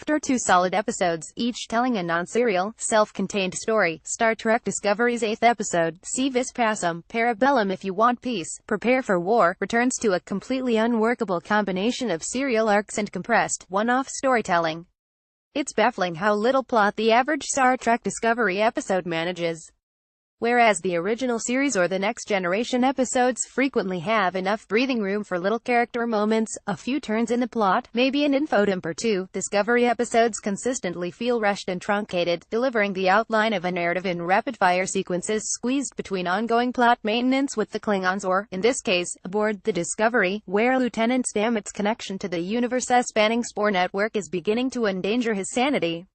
After 2 solid episodes, each telling a non-serial, self-contained story, Star Trek Discovery's 8th episode, Si vis pacem, parabellum if you want peace, prepare for war, returns to a completely unworkable combination of serial arcs and compressed, one-off storytelling. It's baffling how little plot the average Star Trek Discovery episode manages. Whereas the original series or the Next Generation episodes frequently have enough breathing room for little character moments, a few turns in the plot, maybe an infodump or two, Discovery episodes consistently feel rushed and truncated, delivering the outline of a narrative in rapid-fire sequences squeezed between ongoing plot maintenance with the Klingons or, in this case, aboard the Discovery, where Lieutenant Stamets' connection to the universe-spanning Spore network is beginning to endanger his sanity.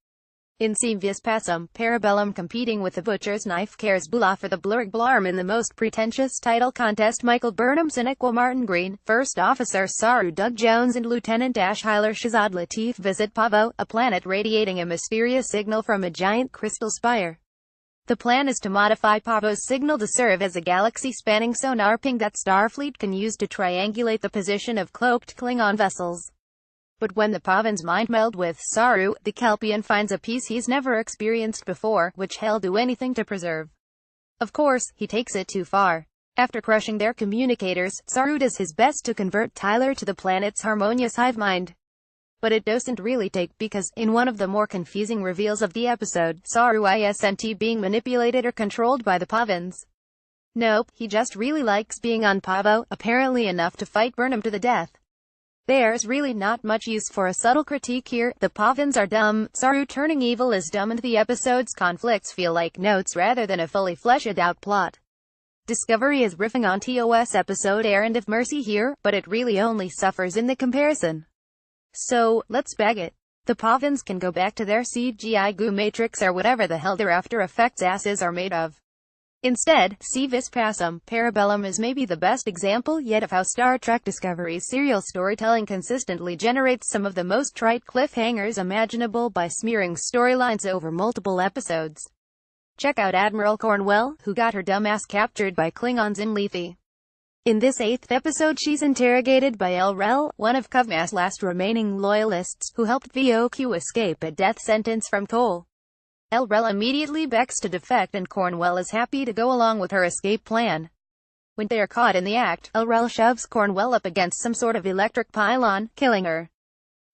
In Si vis pacem, parabellum competing with the butcher's knife cares blah for the blurg blarm in the most pretentious title contest. Michael Burnham, Sinequa Martin Green, First Officer Saru Doug Jones and Lieutenant Dash Hyler Shazad Latif visit Pavo, a planet radiating a mysterious signal from a giant crystal spire. The plan is to modify Pavo's signal to serve as a galaxy-spanning sonar ping that Starfleet can use to triangulate the position of cloaked Klingon vessels. But when the Pavans mind meld with Saru, the Kelpian finds a peace he's never experienced before, which he'll do anything to preserve. Of course, he takes it too far. After crushing their communicators, Saru does his best to convert Tyler to the planet's harmonious hive mind. But it doesn't really take, because, in one of the more confusing reveals of the episode, Saru isn't being manipulated or controlled by the Pavans. Nope, he just really likes being on Pavo, apparently enough to fight Burnham to the death. There's really not much use for a subtle critique here. The Pavans are dumb, Saru turning evil is dumb, and the episode's conflicts feel like notes rather than a fully fleshed out plot. Discovery is riffing on TOS episode Errand of Mercy here, but it really only suffers in the comparison. So, let's bag it. The Pavans can go back to their CGI goo matrix or whatever the hell their After Effects asses are made of. Instead, Si vis pacem, parabellum is maybe the best example yet of how Star Trek Discovery's serial storytelling consistently generates some of the most trite cliffhangers imaginable by smearing storylines over multiple episodes. Check out Admiral Cornwell, who got her dumbass captured by Klingons in Lethe. In this 8th episode she's interrogated by El-Rel, one of Cuvma's last remaining loyalists, who helped VOQ escape a death sentence from Cole. El-Rel immediately begs to defect and Cornwell is happy to go along with her escape plan. When they are caught in the act, El-Rel shoves Cornwell up against some sort of electric pylon, killing her.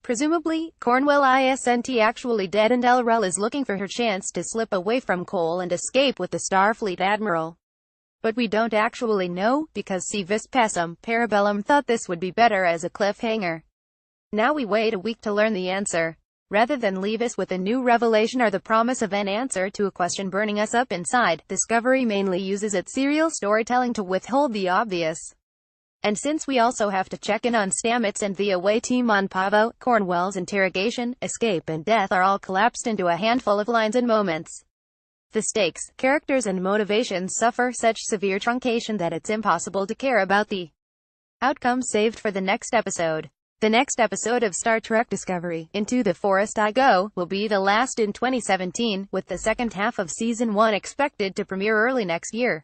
Presumably, Cornwell isn't actually dead and El-Rel is looking for her chance to slip away from Cole and escape with the Starfleet Admiral. But we don't actually know, because Si vis pacem, parabellum thought this would be better as a cliffhanger. Now we wait a week to learn the answer. Rather than leave us with a new revelation or the promise of an answer to a question burning us up inside, Discovery mainly uses its serial storytelling to withhold the obvious. And since we also have to check in on Stamets and the away team on Pavo, Cornwell's interrogation, escape and death are all collapsed into a handful of lines and moments. The stakes, characters and motivations suffer such severe truncation that it's impossible to care about the outcome saved for the next episode. The next episode of Star Trek Discovery, Into the Forest I Go, will be the last in 2017, with the second half of Season 1 expected to premiere early next year.